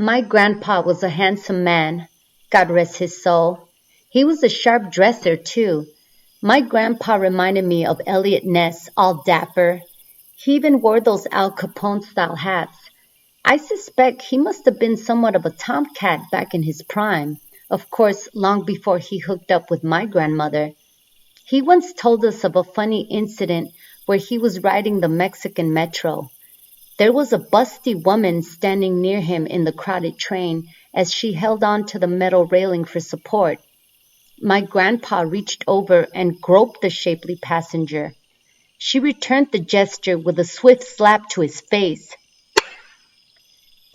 My grandpa was a handsome man, God rest his soul. He was a sharp dresser, too. My grandpa reminded me of Elliot Ness, all dapper. He even wore those Al Capone-style hats. I suspect he must have been somewhat of a tomcat back in his prime, of course, long before he hooked up with my grandmother. He once told us of a funny incident where he was riding the Mexican metro. There was a busty woman standing near him in the crowded train as she held on to the metal railing for support. My grandpa reached over and groped the shapely passenger. She returned the gesture with a swift slap to his face.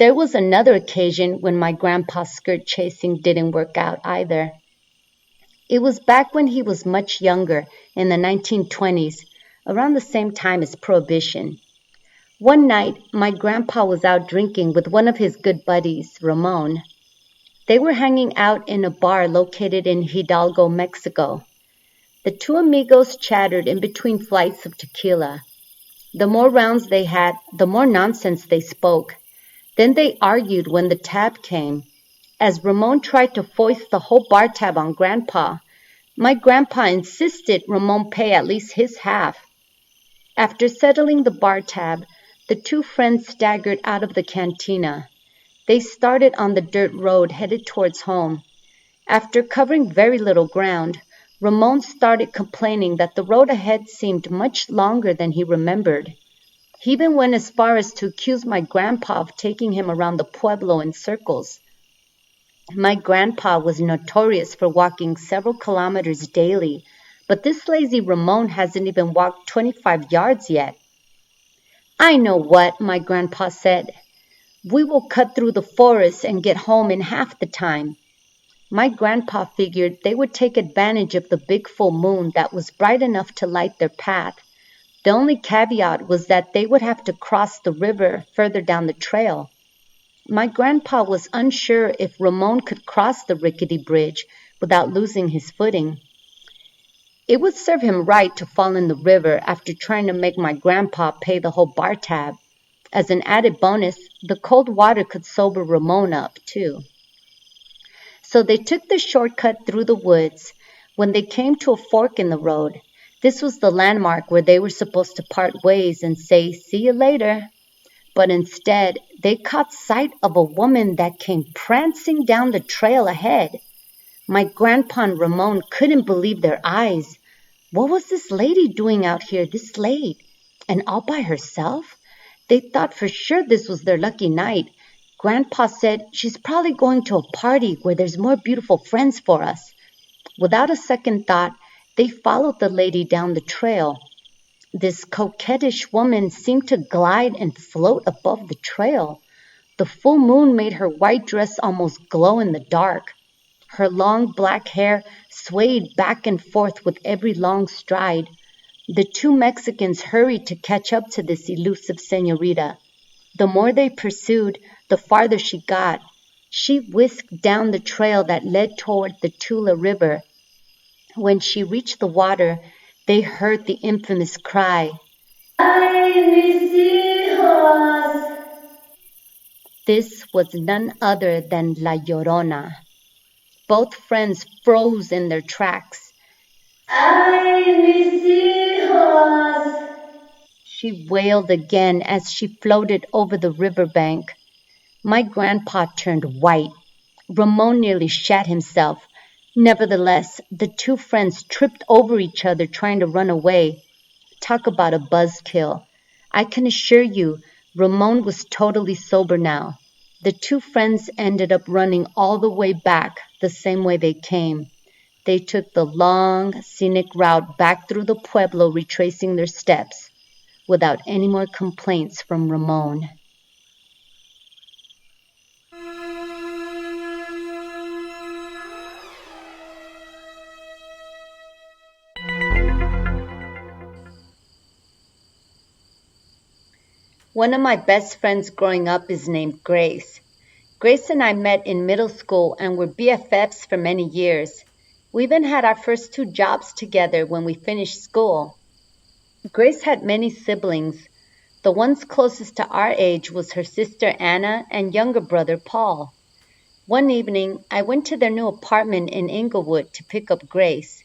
There was another occasion when my grandpa's skirt chasing didn't work out either. It was back when he was much younger, in the 1920s, around the same time as Prohibition. One night, my grandpa was out drinking with one of his good buddies, Ramon. They were hanging out in a bar located in Hidalgo, Mexico. The two amigos chattered in between flights of tequila. The more rounds they had, the more nonsense they spoke. Then they argued when the tab came. As Ramon tried to foist the whole bar tab on Grandpa, my grandpa insisted Ramon pay at least his half. After settling the bar tab, the two friends staggered out of the cantina. They started on the dirt road headed towards home. After covering very little ground, Ramon started complaining that the road ahead seemed much longer than he remembered. He even went as far as to accuse my grandpa of taking him around the pueblo in circles. My grandpa was notorious for walking several kilometers daily, but this lazy Ramon hasn't even walked 25 yards yet. I know what, my grandpa said. We will cut through the forest and get home in half the time. My grandpa figured they would take advantage of the big full moon that was bright enough to light their path. The only caveat was that they would have to cross the river further down the trail. My grandpa was unsure if Ramon could cross the rickety bridge without losing his footing. It would serve him right to fall in the river after trying to make my grandpa pay the whole bar tab. As an added bonus, the cold water could sober Ramon up, too. So they took the shortcut through the woods. When they came to a fork in the road, this was the landmark where they were supposed to part ways and say, "See you later." But instead, they caught sight of a woman that came prancing down the trail ahead. My grandpa and Ramon couldn't believe their eyes. What was this lady doing out here this late? And all by herself? They thought for sure this was their lucky night. Grandpa said, "She's probably going to a party where there's more beautiful friends for us." Without a second thought, they followed the lady down the trail. This coquettish woman seemed to glide and float above the trail. The full moon made her white dress almost glow in the dark. Her long black hair swayed back and forth with every long stride. The two Mexicans hurried to catch up to this elusive señorita. The more they pursued, the farther she got. She whisked down the trail that led toward the Tula River. When she reached the water, they heard the infamous cry, "Ay, mis hijos!" This was none other than La Llorona. Both friends froze in their tracks. "Ay, mis hijos!" She wailed again as she floated over the riverbank. My grandpa turned white. Ramon nearly shat himself. Nevertheless, the two friends tripped over each other trying to run away. Talk about a buzzkill. I can assure you, Ramon was totally sober now. The two friends ended up running all the way back the same way they came. They took the long, scenic route back through the pueblo, retracing their steps, without any more complaints from Ramon. One of my best friends growing up is named Grace. Grace and I met in middle school and were BFFs for many years. We even had our first 2 jobs together when we finished school. Grace had many siblings. The ones closest to our age was her sister Anna and younger brother Paul. One evening, I went to their new apartment in Inglewood to pick up Grace.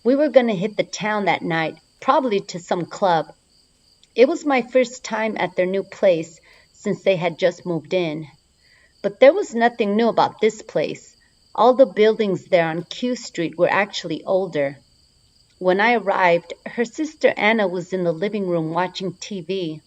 We were going to hit the town that night, probably to some club. It was my first time at their new place since they had just moved in. But there was nothing new about this place. All the buildings there on Q Street were actually older. When I arrived, her sister Anna was in the living room watching TV.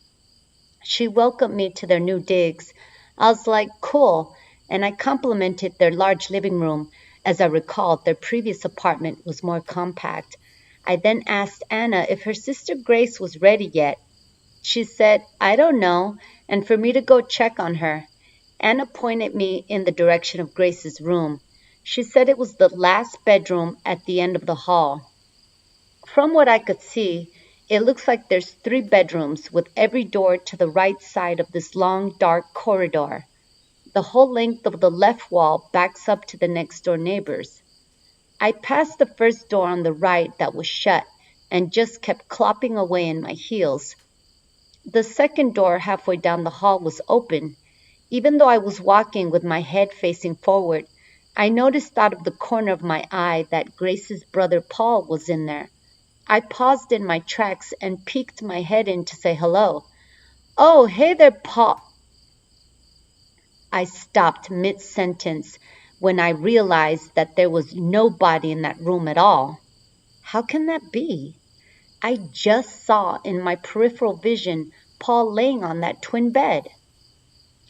She welcomed me to their new digs. I was like, cool, and I complimented their large living room. As I recalled, their previous apartment was more compact. I then asked Anna if her sister Grace was ready yet. She said, I don't know, and for me to go check on her. Anna pointed me in the direction of Grace's room. She said it was the last bedroom at the end of the hall. From what I could see, it looks like there's 3 bedrooms with every door to the right side of this long, dark corridor. The whole length of the left wall backs up to the next door neighbors. I passed the first door on the right that was shut and just kept clopping away in my heels. The second door halfway down the hall was open. Even though I was walking with my head facing forward, I noticed out of the corner of my eye that Grace's brother Paul was in there. I paused in my tracks and peeked my head in to say hello. Oh, hey there, Paul. I stopped mid-sentence when I realized that there was nobody in that room at all. How can that be? I just saw in my peripheral vision Paul laying on that twin bed.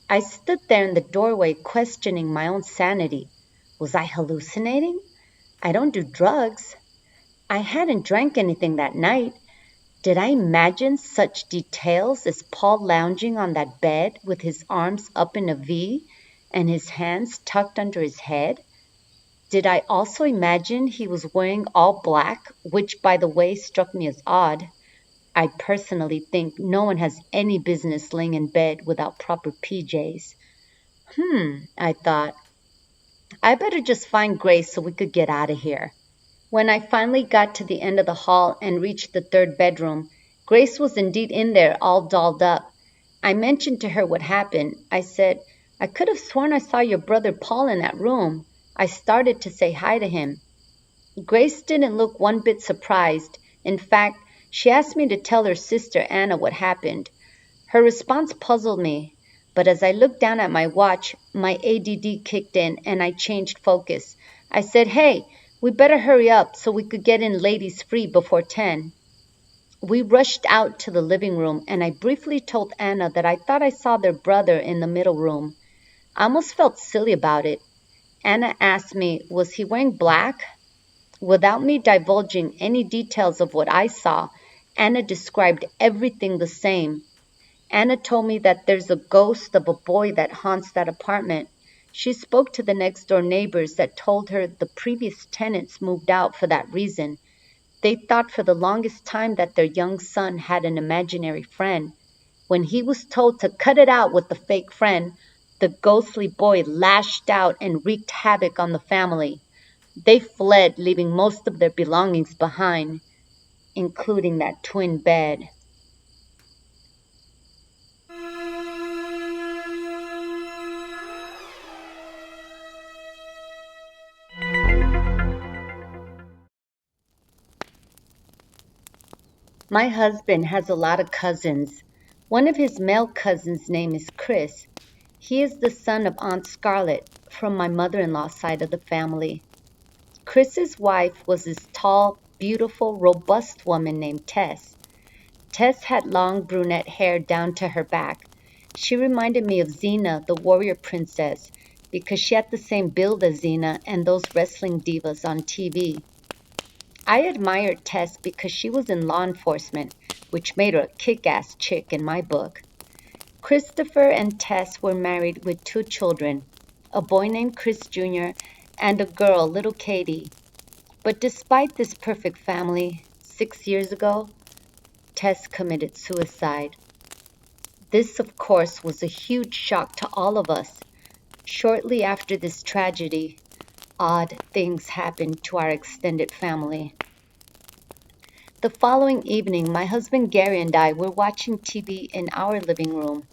I stood there in the doorway questioning my own sanity. Was I hallucinating? I don't do drugs. I hadn't drank anything that night. Did I imagine such details as Paul lounging on that bed with his arms up in a V and his hands tucked under his head? Did I also imagine he was wearing all black, which, by the way, struck me as odd? I personally think no one has any business laying in bed without proper PJs. I thought, I better just find Grace so we could get out of here. When I finally got to the end of the hall and reached the 3rd bedroom, Grace was indeed in there all dolled up. I mentioned to her what happened. I said, I could have sworn I saw your brother Paul in that room. I started to say hi to him. Grace didn't look one bit surprised. In fact, she asked me to tell her sister Anna what happened. Her response puzzled me, but as I looked down at my watch, my ADD kicked in and I changed focus. I said, hey, we better hurry up so we could get in ladies free before 10. We rushed out to the living room and I briefly told Anna that I thought I saw their brother in the middle room. I almost felt silly about it. Anna asked me, was he wearing black? Without me divulging any details of what I saw, Anna described everything the same. Anna told me that there's a ghost of a boy that haunts that apartment. She spoke to the next door neighbors that told her the previous tenants moved out for that reason. They thought for the longest time that their young son had an imaginary friend. When he was told to cut it out with the fake friend, the ghostly boy lashed out and wreaked havoc on the family. They fled, leaving most of their belongings behind, including that twin bed. My husband has a lot of cousins. One of his male cousins' name is Chris. He is the son of Aunt Scarlett from my mother-in-law's side of the family. Chris's wife was this tall, beautiful, robust woman named Tess. Tess had long brunette hair down to her back. She reminded me of Xena, the warrior princess, because she had the same build as Xena and those wrestling divas on TV. I admired Tess because she was in law enforcement, which made her a kick-ass chick in my book. Christopher and Tess were married with 2 children, a boy named Chris Jr. and a girl, little Katie. But despite this perfect family, 6 years ago, Tess committed suicide. This, of course, was a huge shock to all of us. Shortly after this tragedy, odd things happened to our extended family. The following evening, my husband Gary and I were watching TV in our living room.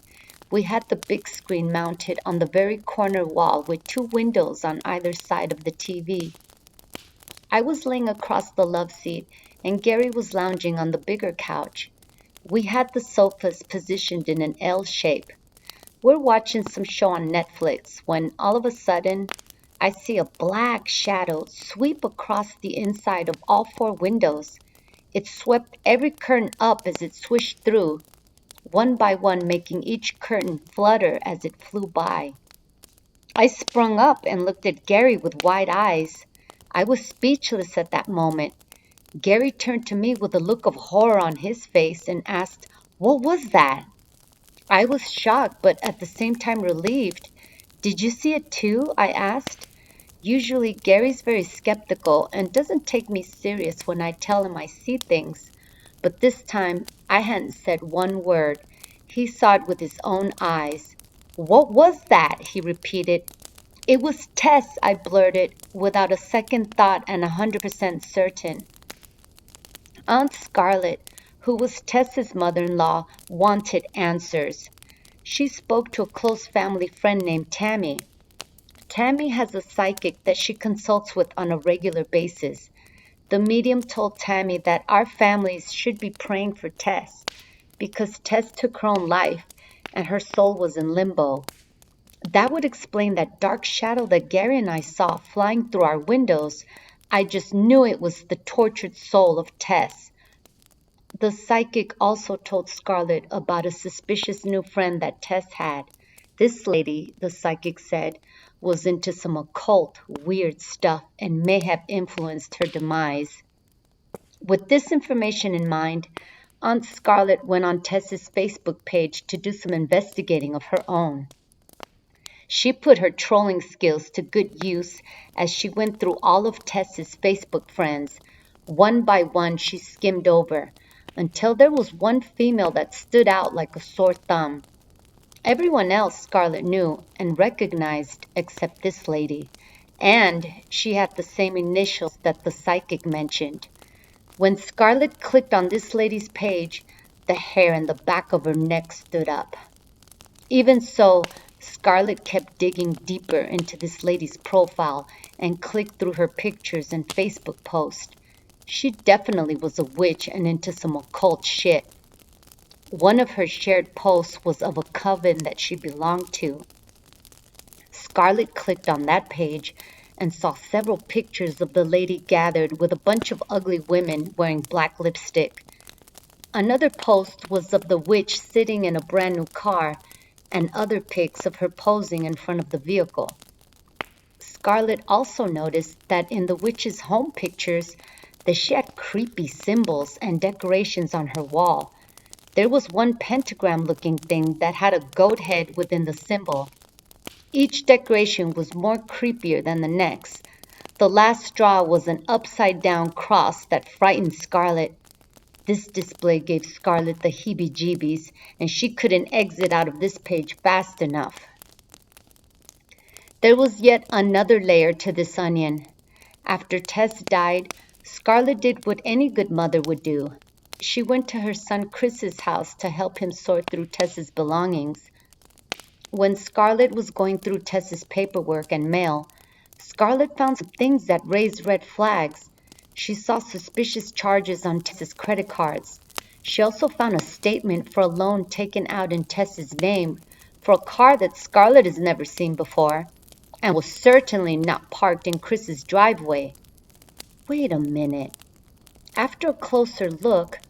We had the big screen mounted on the very corner wall with two windows on either side of the TV. I was laying across the love seat, and Gary was lounging on the bigger couch. We had the sofas positioned in an L shape. We're watching some show on Netflix when all of a sudden I see a black shadow sweep across the inside of all four windows. It swept every curtain up as it swished through, one by one, making each curtain flutter as it flew by. I sprung up and looked at Gary with wide eyes. I was speechless at that moment. Gary turned to me with a look of horror on his face and asked, "What was that?" I was shocked, but at the same time relieved. "Did you see it too?" I asked. Usually, Gary's very skeptical and doesn't take me serious when I tell him I see things. But this time, I hadn't said one word. He saw it with his own eyes. "What was that?" he repeated. "It was Tess," I blurted, without a second thought and 100% certain. Aunt Scarlett, who was Tess's mother-in-law, wanted answers. She spoke to a close family friend named Tammy. Tammy has a psychic that she consults with on a regular basis. The medium told Tammy that our families should be praying for Tess because Tess took her own life and her soul was in limbo. That would explain that dark shadow that Gary and I saw flying through our windows. I just knew it was the tortured soul of Tess. The psychic also told Scarlett about a suspicious new friend that Tess had. This lady, the psychic said, was into some occult, weird stuff and may have influenced her demise. With this information in mind, Aunt Scarlett went on Tess's Facebook page to do some investigating of her own. She put her trolling skills to good use as she went through all of Tess's Facebook friends. One by one, she skimmed over, until there was one female that stood out like a sore thumb. Everyone else Scarlett knew and recognized except this lady, and she had the same initials that the psychic mentioned. When Scarlett clicked on this lady's page, the hair in the back of her neck stood up. Even so, Scarlett kept digging deeper into this lady's profile and clicked through her pictures and Facebook posts. She definitely was a witch and into some occult shit. One of her shared posts was of a coven that she belonged to. Scarlett clicked on that page and saw several pictures of the lady gathered with a bunch of ugly women wearing black lipstick. Another post was of the witch sitting in a brand new car and other pics of her posing in front of the vehicle. Scarlett also noticed that in the witch's home pictures that she had creepy symbols and decorations on her wall. There was one pentagram-looking thing that had a goat head within the symbol. Each decoration was more creepier than the next. The last straw was an upside-down cross that frightened Scarlett. This display gave Scarlett the heebie-jeebies, and she couldn't exit out of this page fast enough. There was yet another layer to this onion. After Tess died, Scarlett did what any good mother would do. She went to her son Chris's house to help him sort through Tess's belongings. When Scarlett was going through Tess's paperwork and mail, Scarlett found some things that raised red flags. She saw suspicious charges on Tess's credit cards. She also found a statement for a loan taken out in Tess's name for a car that Scarlett has never seen before and was certainly not parked in Chris's driveway. Wait a minute. After a closer look,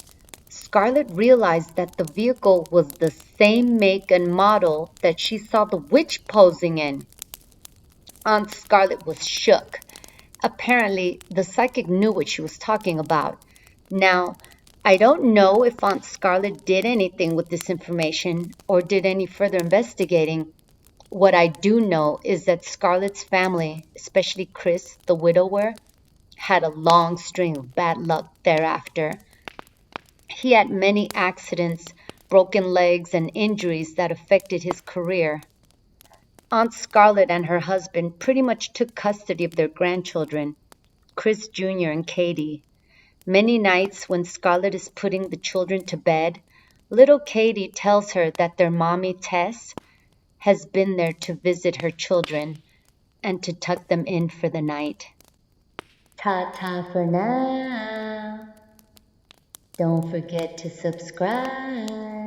Scarlett realized that the vehicle was the same make and model that she saw the witch posing in. Aunt Scarlett was shook. Apparently, the psychic knew what she was talking about. Now, I don't know if Aunt Scarlett did anything with this information or did any further investigating. What I do know is that Scarlett's family, especially Chris, the widower, had a long string of bad luck thereafter. He had many accidents, broken legs, and injuries that affected his career. Aunt Scarlett and her husband pretty much took custody of their grandchildren, Chris Jr. and Katie. Many nights when Scarlett is putting the children to bed, little Katie tells her that their mommy Tess has been there to visit her children and to tuck them in for the night. Tata for now. Don't forget to subscribe.